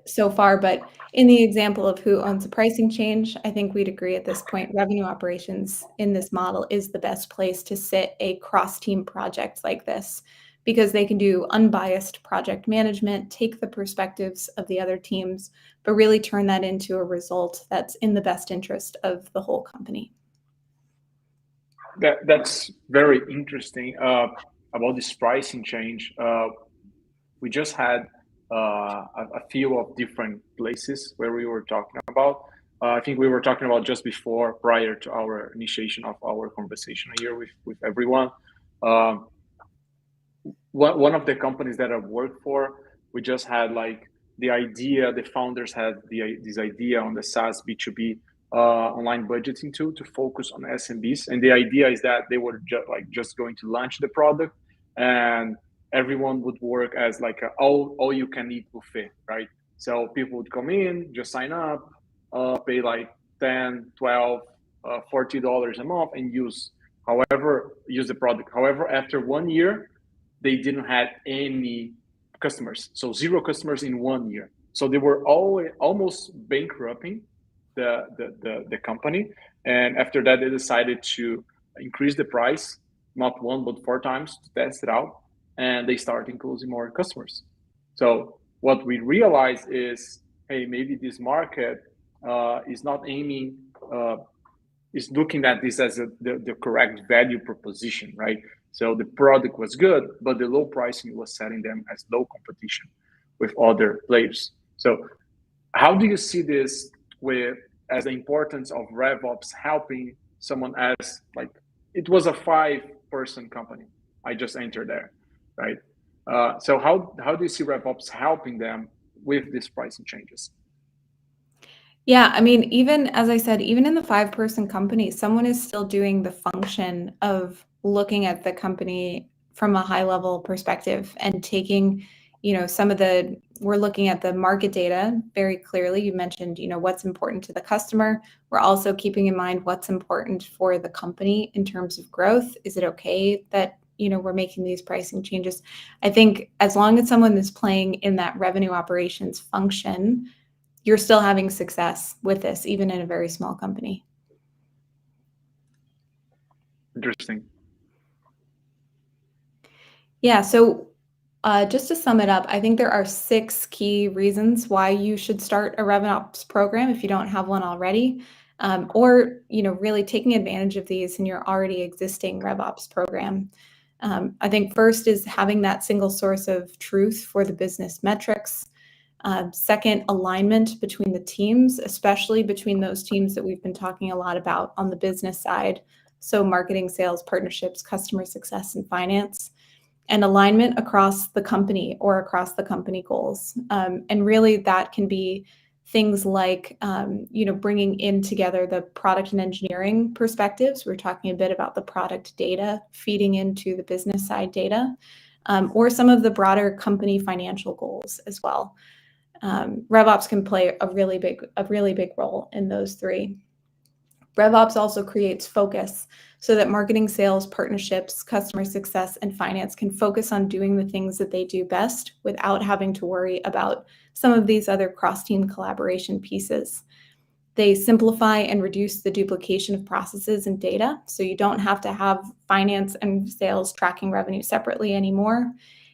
so far, but in the example of who owns a pricing change, I think we'd agree at this point, revenue operations in this model is the best place to sit a cross-team project like this because they can do unbiased project management, take the perspectives of the other teams, but really turn that into a result that's in the best interest of the whole company. That's very interesting about this pricing change. We just had a few of different places where we were talking about. I think we were talking about just prior to our initiation of our conversation here with everyone. One of the companies that I've worked for, we just had the founders had this idea on the SaaS B2B online budgeting tool to focus on SMBs. And the idea is that they were just going to launch the product and everyone would work as like a all you can eat buffet, right? So people would come in, just sign up, pay like $10, $12, $40 a month and use the product. However, after 1 year, they didn't have any customers. So 0 customers in 1 year. So they were almost bankrupting the company. And after that, they decided to increase the price, not 1 but 4 times, to test it out, and they started closing more customers. So what we realized is, hey, maybe this market is not aiming, is looking at this as the correct value proposition, right? So the product was good, but the low pricing was setting them as low competition with other players. So how do you see this as the importance of RevOps helping someone as, like, it was a 5-person company, I just entered there, right? So how do you see RevOps helping them with these pricing changes? Yeah, I mean, even as I said, even in the 5-person company, someone is still doing the function of looking at the company from a high level perspective and taking, we're looking at the market data very clearly. You mentioned, what's important to the customer. We're also keeping in mind what's important for the company in terms of growth. Is it okay that, we're making these pricing changes? I think as long as someone is playing in that revenue operations function, you're still having success with this, even in a very small company. Interesting. Yeah, so just to sum it up, I think there are 6 key reasons why you should start a RevOps program if you don't have one already, or really taking advantage of these in your already existing RevOps program. I think first is having that single source of truth for the business metrics. Second, alignment between the teams, especially between those teams that we've been talking a lot about on the business side. So marketing, sales, partnerships, customer success, and finance. And alignment across the company or across the company goals. And really that can be things like, bringing in together the product and engineering perspectives. We're talking a bit about the product data feeding into the business side data, or some of the broader company financial goals as well. RevOps can play a really big role in those 3. RevOps also creates focus so that marketing, sales, partnerships, customer success, and finance can focus on doing the things that they do best without having to worry about some of these other cross-team collaboration pieces. They simplify and reduce the duplication of processes and data, so you don't have to have finance and sales tracking revenue separately anymore.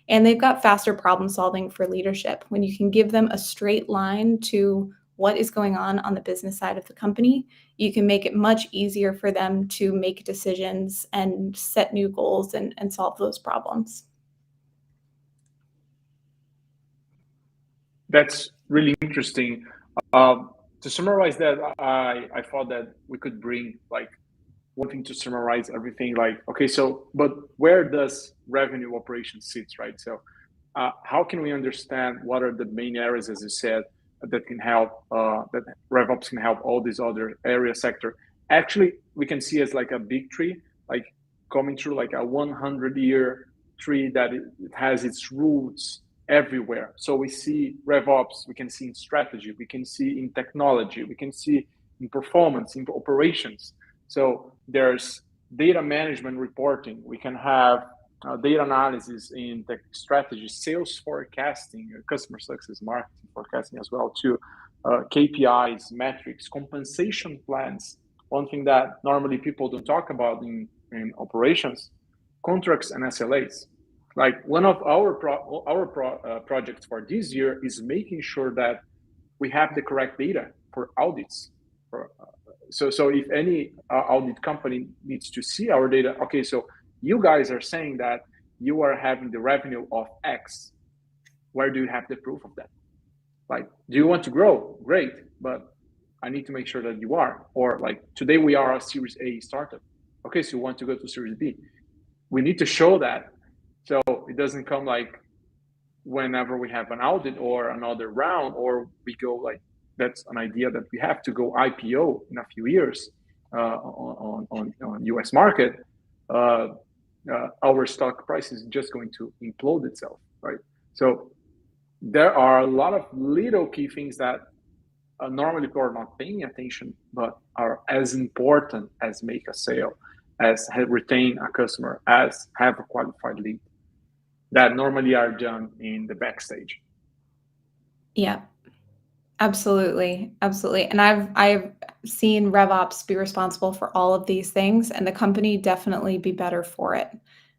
And they've got faster problem solving for leadership. When you can give them a straight line to what is going on the business side of the company, you can make it much easier for them to make decisions and set new goals and solve those problems. That's really interesting. To summarize that, I thought that we could bring wanting to summarize everything, okay, so but where does revenue operations sit, right? So how can we understand what are the main areas, as you said, that can help, that RevOps can help all these other area sector? Actually, we can see as like a big tree, like coming through like a 100-year tree that it has its roots everywhere. So we see RevOps, we can see in strategy, we can see in technology, we can see in performance, in operations. So there's data management reporting. We can have data analysis in tech strategy, sales forecasting, customer success, marketing forecasting as well too, KPIs, metrics, compensation plans. One thing that normally people don't talk about in operations, contracts and SLAs. Like one of our projects for this year is making sure that we have the correct data for audits. So if any audit company needs to see our data, okay, so you guys are saying that you are having the revenue of X. Where do you have the proof of that? Like, do you want to grow? Great, but I need to make sure that you are. Or like today we are a Series A startup. Okay, so you want to go to Series B. We need to show that. So it doesn't come like whenever we have an audit or another round, or we go like, that's an idea that we have to go IPO in a few years on US market. Our stock price is just going to implode itself, right? So there are a lot of little key things that normally people are not paying attention, but are as important as make a sale, as retain a customer, as have a qualified lead, that normally are done in the backstage. Yeah, Absolutely, absolutely. And I've seen RevOps be responsible for all of these things, and the company definitely be better for it.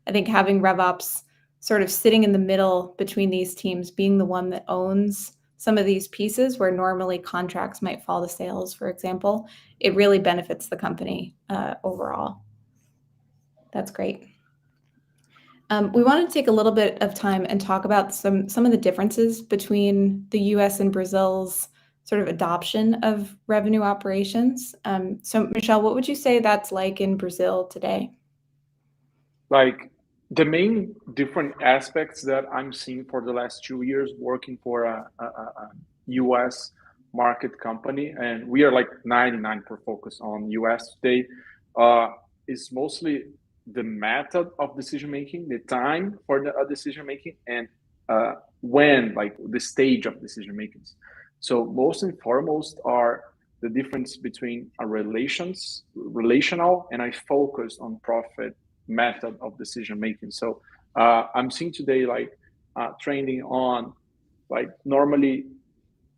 I think having RevOps sort of sitting in the middle between these teams, being the one that owns some of these pieces where normally contracts might fall to sales, for example, it really benefits the company overall. That's great. We want to take a little bit of time and talk about some of the differences between the US and Brazil's sort of adoption of revenue operations. So Michel, what would you say that's like in Brazil today? Like the main different aspects that I'm seeing for the last 2 years working for a US market company, and we are like 99% focused on US today, is mostly the method of decision making, the time for the decision making, and when, like the stage of decision making. So most and foremost are the difference between a relational and I focus on profit method of decision making. So I'm seeing today like trending on like normally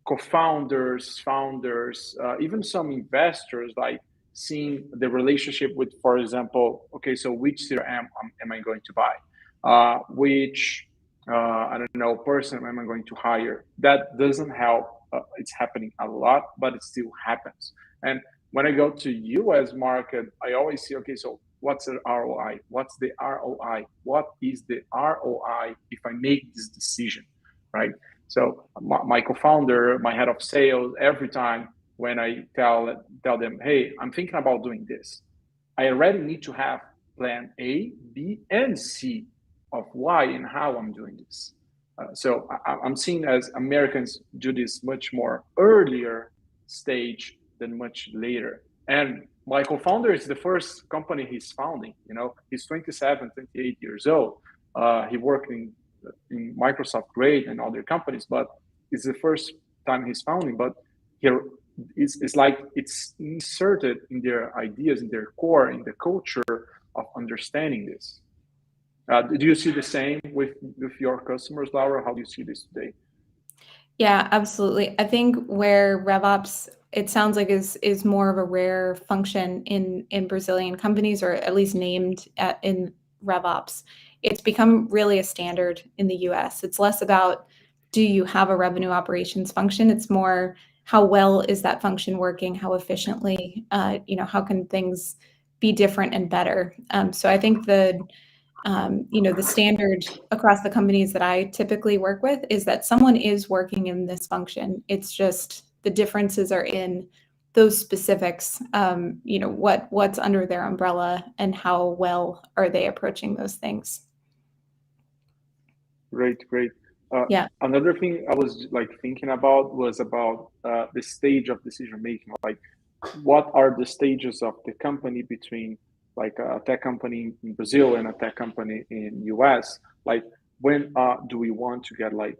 co-founders, founders, even some investors like seeing the relationship with, for example, okay, so which CRM am I going to buy? Which I don't know person am I going to hire? That doesn't help. It's happening a lot, but it still happens. And when I go to US market, I always see, okay, so what's the ROI? What's the ROI? What is the ROI if I make this decision, right? So my co-founder, my head of sales, every time when I tell them, hey, I'm thinking about doing this, I already need to have plan A, B, and C of why and how I'm doing this. So I'm seeing as Americans do this much more earlier stage than much later. And my co-founder is the first company he's founding. You know, he's 27, 28 years old. He worked in Microsoft Great and other companies, but it's the first time he's founding. But here it's like it's inserted in their ideas, in their core, in the culture of understanding this. Do you see the same with your customers, Laura? How do you see this today? Yeah, absolutely. I think where RevOps, it sounds like is more of a rare function in Brazilian companies, or at least named in RevOps. It's become really a standard in the US. It's less about do you have a revenue operations function? It's more how well is that function working? How efficiently? How can things be different and better? So I think the standard across the companies that I typically work with is that someone is working in this function. It's just the differences are in those specifics, what's under their umbrella and how well are they approaching those things. Great. Yeah. Another thing I was like thinking about was about the stage of decision making. Like, what are the stages of the company between like a tech company in Brazil and a tech company in US? Like, when do we want to get like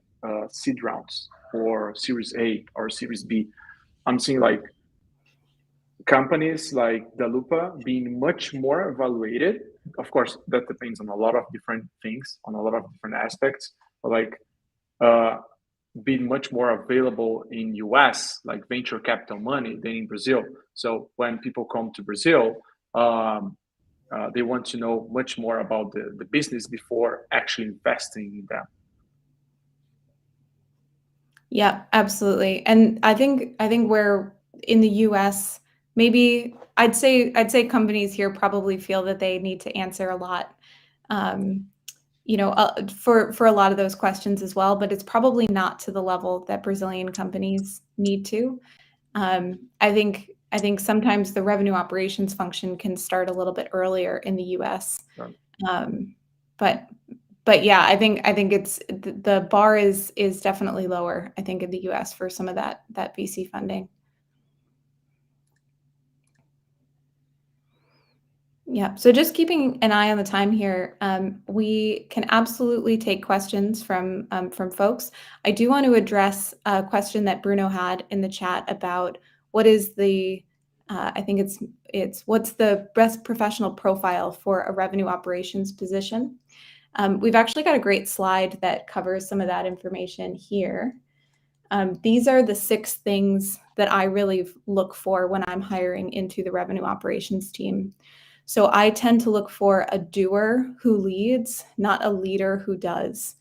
seed rounds or Series A or Series B? I'm seeing like companies like Dalupa being much more evaluated. Of course, that depends on a lot of different things, on a lot of different aspects. But like being much more available in US, like venture capital money, than in Brazil. So when people come to Brazil, they want to know much more about the business before actually investing in them. Yeah, absolutely. And I think where in the US, maybe I'd say companies here probably feel that they need to answer a lot, for a lot of those questions as well, but it's probably not to the level that Brazilian companies need to. I think sometimes the revenue operations function can start a little bit earlier in the US. But yeah, I think it's the bar is definitely lower, I think, in the US for some of that VC funding. Yeah. So just keeping an eye on the time here, we can absolutely take questions from folks. I do want to address a question that Bruno had in the chat about what is the, I think it's what's the best professional profile for a revenue operations position. We've actually got a great slide that covers some of that information here. These are the 6 things that I really look for when I'm hiring into the revenue operations team. So I tend to look for a doer who leads, not a leader who does.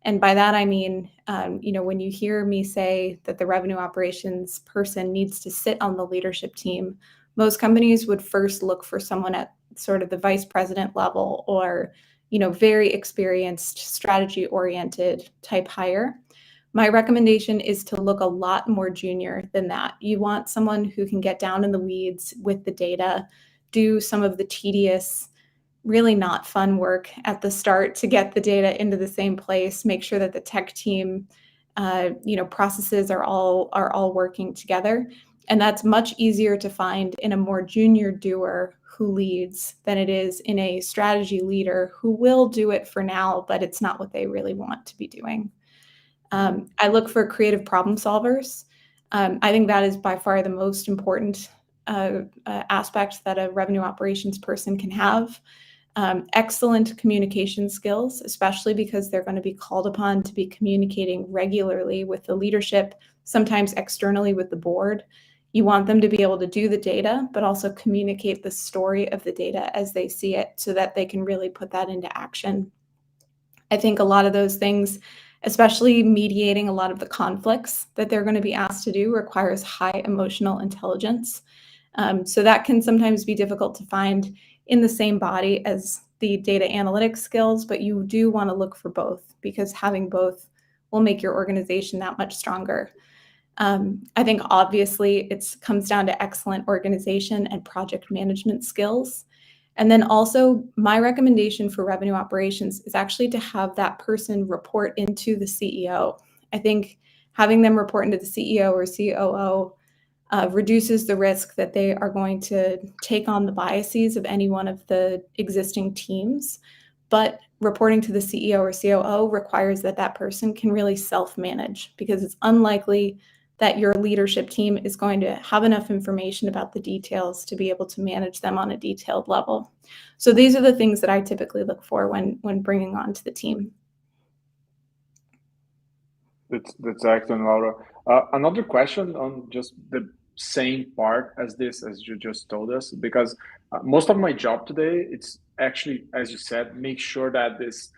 And by that, I mean, when you hear me say that the revenue operations person needs to sit on the leadership team, most companies would first look for someone at sort of the vice president level or, very experienced, strategy-oriented type hire. My recommendation is to look a lot more junior than that. You want someone who can get down in the weeds with the data, do some of the tedious, really not fun work at the start to get the data into the same place, make sure that the tech team, processes are all working together. And that's much easier to find in a more junior doer who leads than it is in a strategy leader who will do it for now, but it's not what they really want to be doing. I look for creative problem solvers. I think that is by far the most important aspect that a revenue operations person can have. Excellent communication skills, especially because they're going to be called upon to be communicating regularly with the leadership, sometimes externally with the board. You want them to be able to do the data, but also communicate the story of the data as they see it so that they can really put that into action. I think a lot of those things, especially mediating a lot of the conflicts that they're going to be asked to do, requires high emotional intelligence. So that can sometimes be difficult to find in the same body as the data analytics skills, but you do want to look for both because having both will make your organization that much stronger. I think obviously it comes down to excellent organization and project management skills. And then also my recommendation for revenue operations is actually to have that person report into the CEO. I think having them report into the CEO or COO reduces the risk that they are going to take on the biases of any one of the existing teams. But reporting to the CEO or COO requires that that person can really self-manage because it's unlikely that your leadership team is going to have enough information about the details to be able to manage them on a detailed level. So these are the things that I typically look for when bringing on to the team. That's excellent, Laura. Another question on just the same part as this, as you just told us, because most of my job today, it's actually, as you said, make sure that this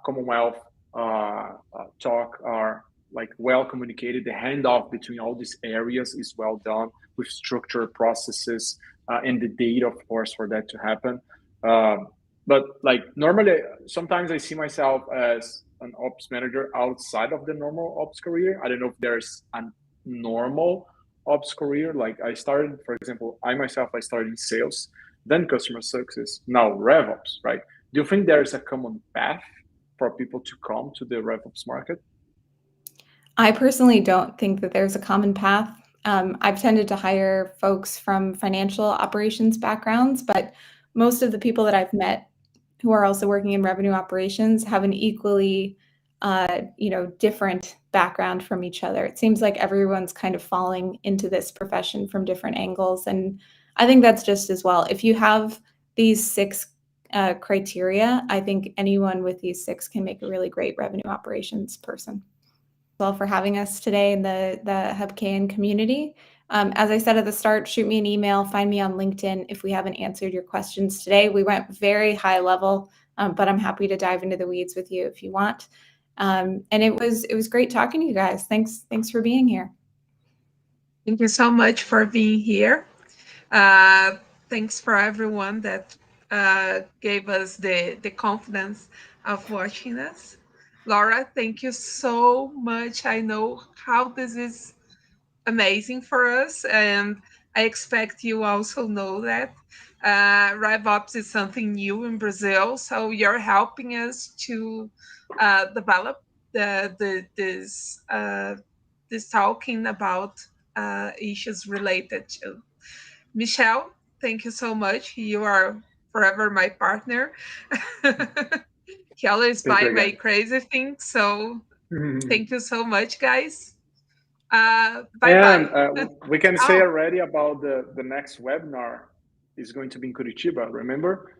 Commonwealth talk are like well communicated. The handoff between all these areas is well done with structured processes and the data, of course, for that to happen. But like normally, sometimes I see myself as an ops manager outside of the normal ops career. I don't know if there's a normal ops career. Like I started, for example, I started in sales, then customer success, now RevOps, right? Do you think there is a common path for people to come to the RevOps market? I personally don't think that there's a common path. I've tended to hire folks from financial operations backgrounds, but most of the people that I've met who are also working in revenue operations have an equally, different background from each other. It seems like everyone's kind of falling into this profession from different angles, and I think that's just as well. If you have these 6 criteria, I think anyone with these 6 can make a really great revenue operations person. Well, for having us today in the HubKN community. As I said at the start, shoot me an email, find me on LinkedIn if we haven't answered your questions today. We went very high level, but I'm happy to dive into the weeds with you if you want. And it was great talking to you guys. Thanks for being here. Thank you so much for being here. Thanks for everyone that gave us the confidence of watching us. Laura, thank you so much. I know how this is amazing for us, and I expect you also know that. RevOps is something new in Brazil, so you're helping us to develop this talking about issues related to. Michel, thank you so much. You are forever my partner. He always buy my crazy things. So thank you so much, guys. Bye-bye. And we can say already about the next webinar is going to be in Curitiba, remember?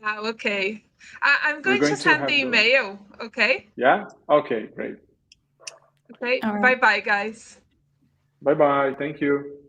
Okay. I'm going to send the email, okay? Yeah? Okay, great. Okay. All right. Bye-bye, guys. Bye-bye. Thank you.